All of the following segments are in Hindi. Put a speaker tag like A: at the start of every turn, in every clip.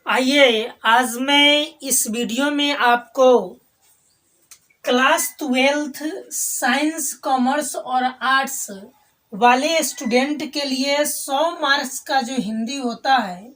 A: आइए आज मैं इस वीडियो में आपको क्लास 12th साइंस कॉमर्स और आर्ट्स वाले स्टूडेंट के लिए 100 मार्क्स का जो हिंदी होता है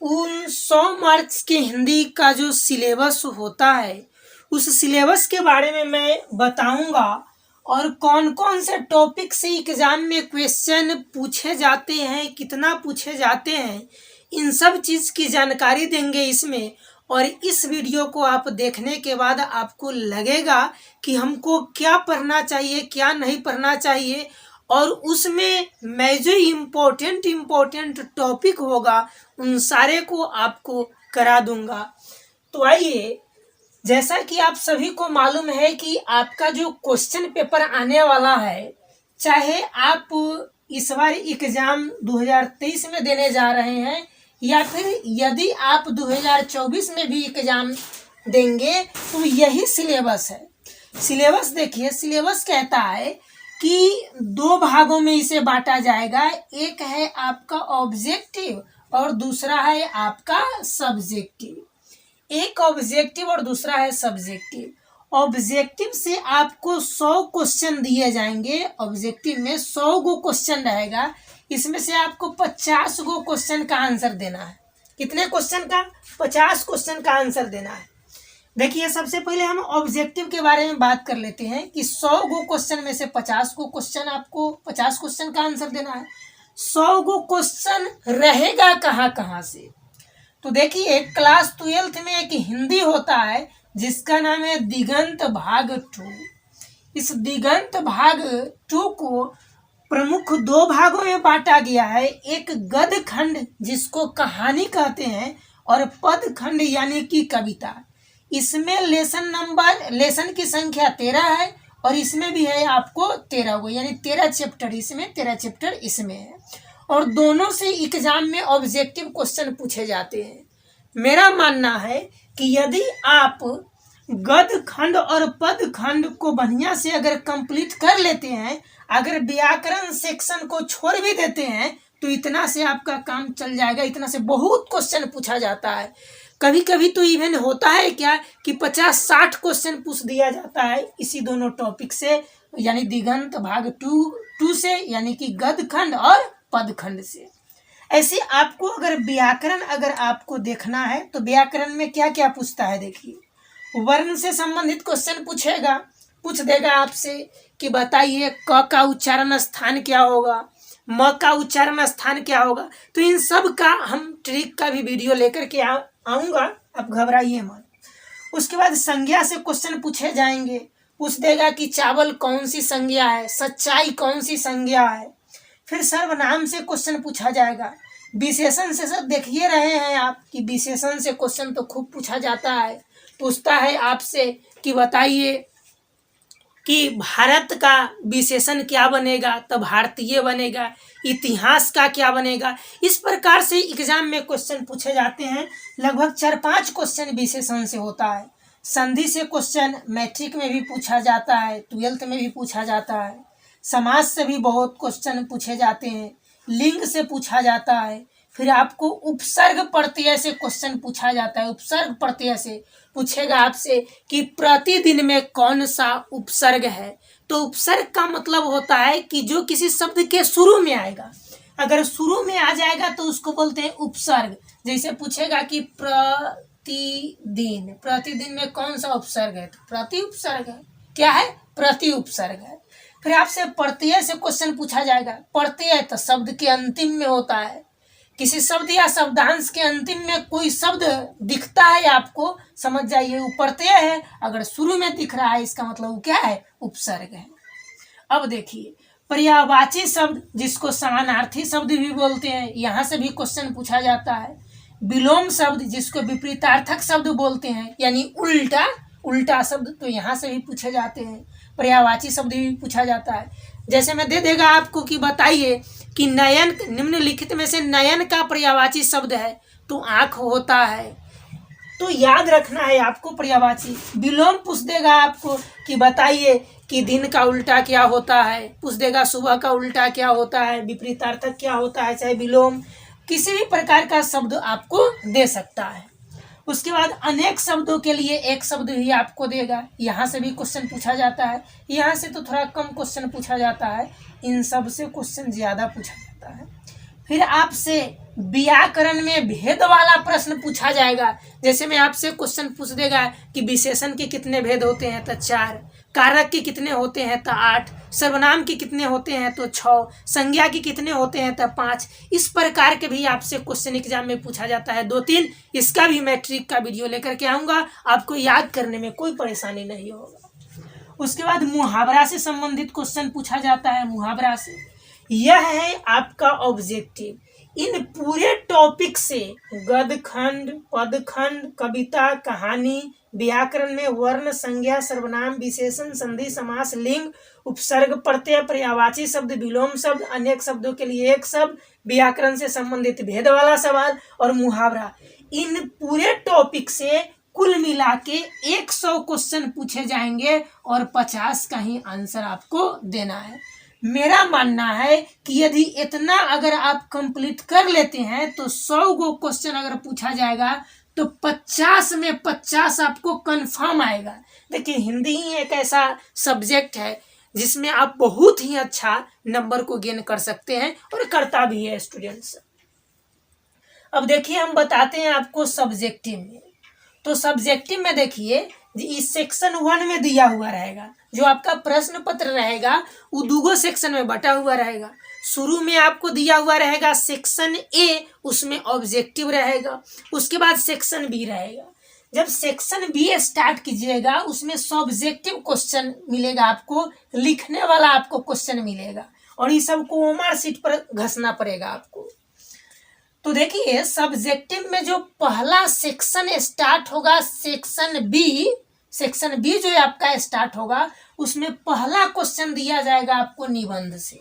A: उन 100 मार्क्स के हिंदी का जो सिलेबस होता है उस सिलेबस के बारे में मैं बताऊंगा और कौन कौन से टॉपिक से एग्जाम में क्वेश्चन पूछे जाते हैं, कितना पूछे जाते हैं, इन सब चीज़ की जानकारी देंगे इसमें। और इस वीडियो को आप देखने के बाद आपको लगेगा कि हमको क्या पढ़ना चाहिए, क्या नहीं पढ़ना चाहिए, और उसमें मैं जो इम्पोर्टेंट टॉपिक होगा उन सारे को आपको करा दूंगा। तो आइए, जैसा कि आप सभी को मालूम है कि आपका जो क्वेश्चन पेपर आने वाला है, चाहे आप इस बार एग्जाम 2023 में देने जा रहे हैं या फिर यदि आप 2024 में भी एग्जाम देंगे तो यही सिलेबस है। सिलेबस देखिए, सिलेबस कहता है कि 2 भागों में इसे बांटा जाएगा। एक है आपका ऑब्जेक्टिव और दूसरा है आपका सब्जेक्टिव। एक ऑब्जेक्टिव और दूसरा है सब्जेक्टिव। ऑब्जेक्टिव से आपको 100 क्वेश्चन दिए जाएंगे। ऑब्जेक्टिव में 100 गो क्वेश्चन रहेगा, इसमें से आपको 50 गो क्वेश्चन का आंसर देना है। कितने क्वेश्चन का? 50 क्वेश्चन का आंसर देना है। देखिए, सबसे पहले हम ऑब्जेक्टिव के बारे में बात कर लेते हैं कि 100 गो क्वेश्चन में से 50 गो क्वेश्चन, आपको 50 क्वेश्चन का आंसर देना है। 100 गो क्वेश्चन रहेगा कहाँ से? तो देखिए, क्लास 12th में एक हिंदी होता है जिसका नाम है दिगंत भाग 2। इस दिगंत भाग 2 को प्रमुख 2 भागों में बांटा गया है। एक गद्य खंड जिसको कहानी कहते हैं और पद खंड यानी कि कविता। इसमें लेसन की संख्या 13 है और इसमें भी है आपको 13 गो, यानी 13 चैप्टर इसमें, 13 चैप्टर इसमें है। और दोनों से एग्जाम में ऑब्जेक्टिव क्वेश्चन पूछे जाते हैं। मेरा मानना है कि यदि आप गद्य खंड और पद खंड को बढ़िया से अगर कंप्लीट कर लेते हैं, अगर व्याकरण सेक्शन को छोड़ भी देते हैं तो इतना से आपका काम चल जाएगा। इतना से बहुत क्वेश्चन पूछा जाता है। कभी कभी तो इवन होता है क्या कि 50-60 क्वेश्चन पूछ दिया जाता है इसी दोनों टॉपिक से, यानी दिगंत भाग 2 से, यानी कि गद्य खंड और पद खंड से। ऐसे आपको अगर व्याकरण अगर आपको देखना है तो व्याकरण में क्या क्या पूछता है, देखिए। वर्ण से संबंधित क्वेश्चन पूछ देगा आपसे कि बताइए क का उच्चारण स्थान क्या होगा, म का उच्चारण स्थान क्या होगा। तो इन सब का हम ट्रिक का भी वीडियो लेकर के आऊँगा, आप घबराइए मत। उसके बाद संज्ञा से क्वेश्चन पूछे जाएंगे। पूछ देगा कि चावल कौन सी संज्ञा है, सच्चाई कौन सी संज्ञा है। फिर सर्वनाम से क्वेश्चन पूछा जाएगा। विशेषण से सब देखिए रहे हैं आप कि विशेषण से क्वेश्चन तो खूब पूछा जाता है। पूछता है आपसे कि बताइए कि भारत का विशेषण क्या बनेगा, तो भारतीय बनेगा। इतिहास का क्या बनेगा। इस प्रकार से एग्जाम में क्वेश्चन पूछे जाते हैं। लगभग 4-5 क्वेश्चन विशेषण से होता है। संधि से क्वेश्चन मैट्रिक में भी पूछा जाता है, 12th में भी पूछा जाता है। समाज से भी बहुत क्वेश्चन पूछे जाते हैं। लिंग से पूछा जाता है। फिर आपको उपसर्ग प्रत्यय से क्वेश्चन पूछा जाता है। उपसर्ग प्रत्यय से पूछेगा आपसे कि प्रतिदिन में कौन सा उपसर्ग है। तो उपसर्ग का मतलब होता है कि जो किसी शब्द के शुरू में आएगा, अगर शुरू में आ जाएगा तो उसको बोलते हैं उपसर्ग। जैसे पूछेगा कि प्रतिदिन में कौन सा उपसर्ग है, तो प्रति उपसर्ग है। क्या है? प्रति उपसर्ग है। फिर आपसे प्रत्यय से क्वेश्चन पूछा जाएगा। प्रत्यय तो शब्द के अंतिम में होता है। किसी शब्द या शब्दांश के अंतिम में कोई शब्द दिखता है आपको, समझ जाइए वो प्रत्यय है। अगर शुरू में दिख रहा है इसका मतलब वो क्या है? उपसर्ग है। अब देखिए, पर्यायवाची शब्द जिसको समानार्थी शब्द भी बोलते हैं, यहाँ से भी क्वेश्चन पूछा जाता है। विलोम शब्द जिसको विपरीतार्थक शब्द बोलते हैं, यानी उल्टा शब्द, तो यहाँ से भी पूछे जाते हैं। पर्यायवाची शब्द भी पूछा जाता है। जैसे मैं दे देगा आपको कि बताइए कि नयन, निम्नलिखित में से नयन का पर्यायवाची शब्द है, तो आँख होता है। तो याद रखना है आपको पर्यायवाची। विलोम पूछ देगा आपको कि बताइए कि दिन का उल्टा क्या होता है। पूछ देगा सुबह का उल्टा क्या होता है, विपरीतार्थक क्या होता है, चाहे विलोम किसी भी प्रकार का शब्द आपको दे सकता है। उसके बाद अनेक शब्दों के लिए एक शब्द ही आपको देगा। यहाँ से भी क्वेश्चन पूछा जाता है, यहाँ से तो थोड़ा कम क्वेश्चन पूछा जाता है, इन सब से क्वेश्चन ज़्यादा पूछा जाता है। फिर आपसे व्याकरण में भेद वाला प्रश्न पूछा जाएगा। जैसे में आपसे क्वेश्चन पूछ देगा कि विशेषण के कितने भेद होते हैं, तो 4, कारक के कितने होते हैं, तो 8, सर्वनाम के कितने होते हैं, तो 6, संज्ञा के कितने होते हैं, तो 5। इस प्रकार के भी आपसे क्वेश्चन एग्जाम में पूछा जाता है 2-3। इसका भी मैं ट्रिक का वीडियो लेकर के आऊँगा, आपको याद करने में कोई परेशानी नहीं होगा। उसके बाद मुहावरा से संबंधित क्वेश्चन पूछा जाता है। मुहावरा से यह है आपका ऑब्जेक्टिव। इन पूरे टॉपिक से गद्यखंड, पदखंड, कविता, कहानी, व्याकरण में वर्ण, संज्ञा, सर्वनाम, विशेषण, संधि, समास, लिंग, उपसर्ग, प्रत्यय, पर्यायवाची शब्द, विलोम शब्द, अनेक शब्दों के लिए एक शब्द, व्याकरण से संबंधित भेद वाला सवाल और मुहावरा, इन पूरे टॉपिक से कुल मिला के 100 क्वेश्चन पूछे जाएंगे और 50 का ही आंसर आपको देना है। मेरा मानना है कि यदि इतना अगर आप कंप्लीट कर लेते हैं तो 100 गो क्वेश्चन अगर पूछा जाएगा तो 50 में 50 आपको कंफर्म आएगा। देखिए, हिंदी ही एक ऐसा सब्जेक्ट है जिसमें आप बहुत ही अच्छा नंबर को गेन कर सकते हैं और करता भी है स्टूडेंट्स। अब देखिए, हम बताते हैं आपको सब्जेक्टिव में। तो सब्जेक्टिव में देखिए, इस सेक्शन 1 में दिया हुआ रहेगा, जो आपका प्रश्न पत्र रहेगा वो 2 सेक्शन में बटा हुआ रहेगा। शुरू में आपको दिया हुआ रहेगा सेक्शन ए, उसमें ऑब्जेक्टिव रहेगा। उसके बाद सेक्शन बी रहेगा। जब सेक्शन बी स्टार्ट कीजिएगा, उसमें सब्जेक्टिव क्वेश्चन मिलेगा, आपको लिखने वाला आपको क्वेश्चन मिलेगा और ये सबको ओमार शीट पर घसना पड़ेगा आपको। तो देखिए, सब्जेक्टिव में जो पहला सेक्शन स्टार्ट होगा, सेक्शन बी जो आपका स्टार्ट होगा, उसमें पहला क्वेश्चन दिया जाएगा आपको निबंध से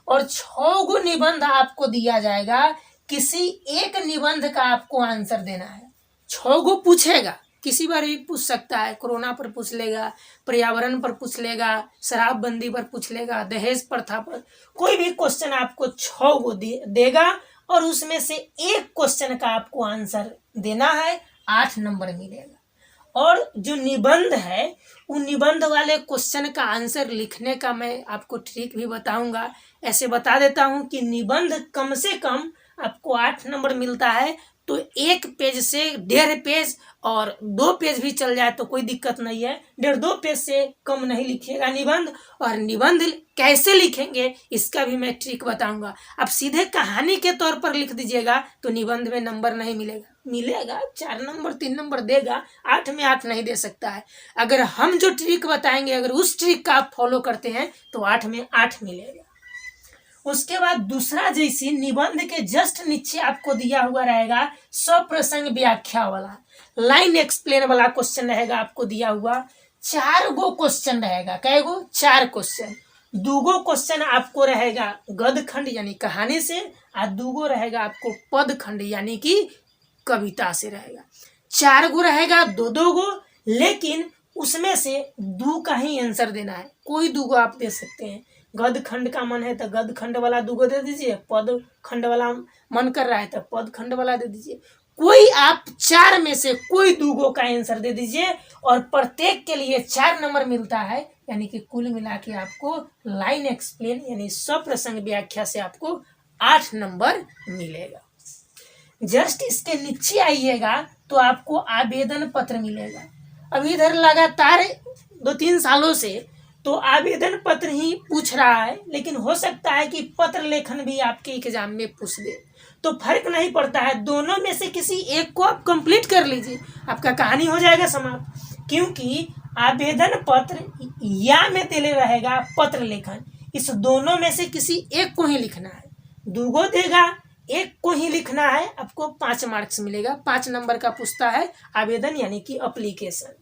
A: और 6 गो निबंध आपको दिया जाएगा। किसी एक निबंध का आपको आंसर देना है। 6 गो पूछेगा, किसी बार भी पूछ सकता है। कोरोना पर पूछ लेगा, पर्यावरण पर पूछ लेगा, शराबबंदी पर पूछ लेगा, दहेज प्रथा पर, कोई भी क्वेश्चन आपको 6 गो देगा और उसमें से एक क्वेश्चन का आपको आंसर देना है, 8 नंबर मिलेगा। और जो निबंध है, उन निबंध वाले क्वेश्चन का आंसर लिखने का मैं आपको ट्रिक भी बताऊंगा। ऐसे बता देता हूं कि निबंध कम से कम आपको 8 नंबर मिलता है, तो 1 पेज से 1.5 पेज और 2 पेज भी चल जाए तो कोई दिक्कत नहीं है। 1.5-2 पेज से कम नहीं लिखिएगा निबंध। और निबंध कैसे लिखेंगे इसका भी मैं ट्रिक बताऊंगा। आप सीधे कहानी के तौर पर लिख दीजिएगा तो निबंध में नंबर नहीं मिलेगा 4 नंबर 3 नंबर देगा, 8 में 8 नहीं दे सकता है। अगर हम जो ट्रिक बताएंगे, अगर उस ट्रिक का आप फॉलो करते हैं तो 8 में 8 मिलेगा। उसके बाद दूसरा, जैसे निबंध के जस्ट नीचे आपको दिया हुआ रहेगा सप्रसंग व्याख्या वाला, लाइन एक्सप्लेन वाला क्वेश्चन रहेगा आपको दिया हुआ। 4 गो क्वेश्चन रहेगा। कै गो? 4 क्वेश्चन। 2 गो क्वेश्चन आपको रहेगा गद्यखंड यानी कहानी से और 2 गो रहेगा आपको पदखंड यानी कि कविता से रहेगा। 4 गो रहेगा 2-2 गो, लेकिन उसमें से 2 का ही आंसर देना है। कोई 2 गो आप दे सकते हैं। गद्य खंड का मन है तो गद्य खंड वाला 2 गो दे दीजिए, पद खंड वाला मन कर रहा है तो पद खंड वाला दे दीजिए। कोई आप 4 में से कोई 2 गो का आंसर दे दीजिए और प्रत्येक के लिए 4 नंबर मिलता है, यानी कि कुल मिला के आपको लाइन एक्सप्लेन यानी सप्रसंग व्याख्या से आपको 8 नंबर मिलेगा। जस्ट इसके नीचे आइएगा तो आपको आवेदन पत्र मिलेगा। अब इधर लगातार 2-3 सालों से तो आवेदन पत्र ही पूछ रहा है, लेकिन हो सकता है कि पत्र लेखन भी आपके एग्जाम में पूछ दे, तो फर्क नहीं पड़ता है। दोनों में से किसी एक को आप कंप्लीट कर लीजिए, आपका कहानी हो जाएगा समाप्त। क्योंकि आवेदन पत्र या में तेले रहेगा पत्र लेखन, इस दोनों में से किसी एक को ही लिखना है। 2 गो देगा, एक को ही लिखना है, आपको 5 मार्क्स मिलेगा। 5 नंबर का पूछता है आवेदन यानी कि एप्लीकेशन।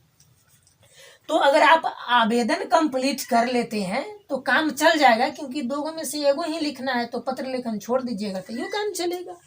A: तो अगर आप आवेदन कंप्लीट कर लेते हैं तो काम चल जाएगा, क्योंकि 2 गो में से एगो ही लिखना है, तो पत्र लेखन छोड़ दीजिएगा तो ये काम चलेगा।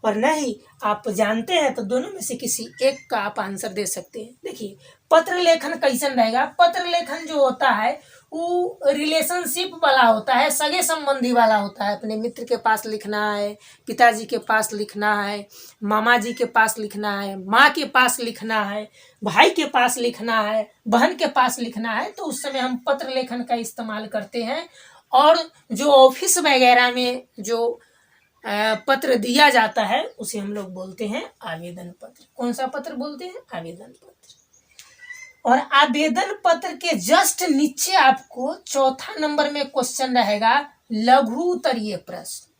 A: और नहीं आप जानते हैं तो दोनों में से किसी एक का आप आंसर दे सकते हैं। देखिए, पत्र लेखन कैसन रहेगा। पत्र लेखन जो होता है वो रिलेशनशिप वाला होता है, सगे संबंधी वाला होता है। अपने मित्र के पास लिखना है, पिताजी के पास लिखना है, मामा जी के पास लिखना है, माँ के पास लिखना है, भाई के पास लिखना है, बहन के पास लिखना है, तो उस समय हम पत्र लेखन का इस्तेमाल करते हैं। और जो ऑफिस वगैरह में जो पत्र दिया जाता है उसे हम लोग बोलते हैं आवेदन पत्र। कौन सा पत्र बोलते हैं? आवेदन पत्र। और आवेदन पत्र के जस्ट नीचे आपको चौथा नंबर में क्वेश्चन रहेगा लघु उत्तरीय प्रश्न,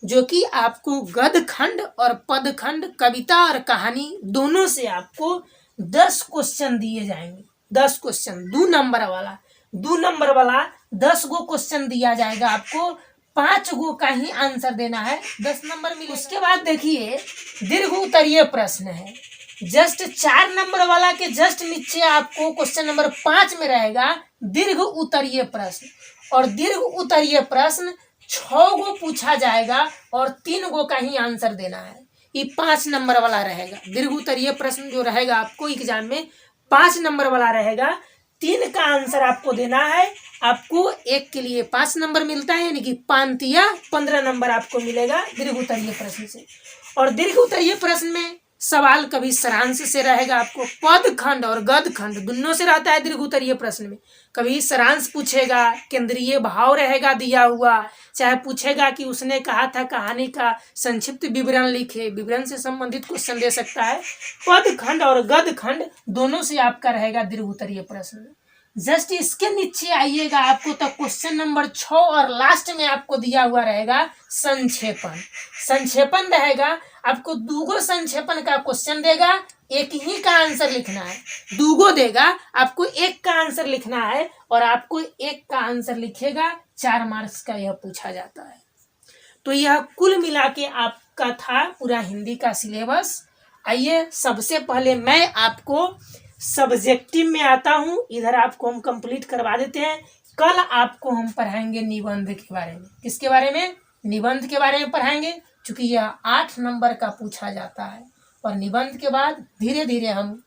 A: जो कि आपको गद्य खंड और पद खंड, कविता और कहानी दोनों से आपको 10 क्वेश्चन दिए जाएंगे। 10 क्वेश्चन 2 नंबर वाला 10 गो क्वेश्चन दिया जाएगा आपको। 5 गो का ही आंसर देना है, 10 नंबर मिले। उसके बाद देखिए दीर्घ उत्तरीय प्रश्न है। जस्ट 4 नंबर वाला के जस्ट नीचे आपको क्वेश्चन नंबर 5 में रहेगा दीर्घ उत्तरीय प्रश्न। और दीर्घ उत्तरीय प्रश्न 6 गो पूछा जाएगा और 3 गो का ही आंसर देना है। ये 5 नंबर वाला रहेगा। दीर्घ उत्तरीय प्रश्न जो रहेगा आपको एग्जाम में 5 नंबर वाला रहेगा। 3 का आंसर आपको देना है। आपको 1 के लिए 5 नंबर मिलता है, यानी कि 5 या 15 नंबर आपको मिलेगा दीर्घ उत्तरीय प्रश्न से। और दीर्घ उत्तरीय प्रश्न में सवाल कभी सारांश से रहेगा, आपको पद खंड और गद्य खंड दोनों से रहता है दीर्घ उत्तरीय प्रश्न में। कभी सारांश पूछेगा, केंद्रीय भाव रहेगा दिया हुआ, चाहे पूछेगा कि उसने कहा था कहानी का संक्षिप्त विवरण लिखे, विवरण से संबंधित क्वेश्चन दे सकता है। पद खंड और गद्य खंड दोनों से आपका रहेगा दीर्घ उत्तरीय प्रश्न। जस्ट इसके नीचे आइएगा आपको तो क्वेश्चन नंबर 6 और लास्ट में आपको दिया हुआ रहेगा संक्षेपण। संक्षेपण रहेगा, आपको 2 गो संक्षेपण का क्वेश्चन देगा, 1 ही का आंसर लिखना है। 2 गो देगा, आपको 1 का आंसर लिखना है और आपको 1 का आंसर लिखेगा। 4 मार्क्स का यह पूछा जाता है। तो यह कुल मिला के आपका था पूरा हिंदी का सिलेबस। आइए सबसे पहले मैं आपको सब्जेक्टिव में आता हूँ, इधर आपको हम कंप्लीट करवा देते हैं। कल आपको हम पढ़ाएंगे निबंध के बारे में। किसके बारे में? निबंध के बारे में पढ़ाएंगे, क्योंकि यह 8 नंबर का पूछा जाता है। और निबंध के बाद धीरे धीरे हम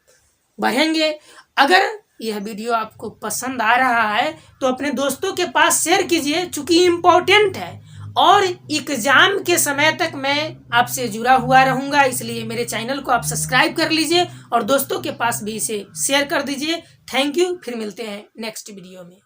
A: बढ़ेंगे। अगर यह वीडियो आपको पसंद आ रहा है तो अपने दोस्तों के पास शेयर कीजिए, चूँकि इम्पोर्टेंट है और एग्जाम के समय तक मैं आपसे जुड़ा हुआ रहूँगा, इसलिए मेरे चैनल को आप सब्सक्राइब कर लीजिए और दोस्तों के पास भी इसे शेयर कर दीजिए। Thank you. फिर मिलते हैं नेक्स्ट वीडियो में।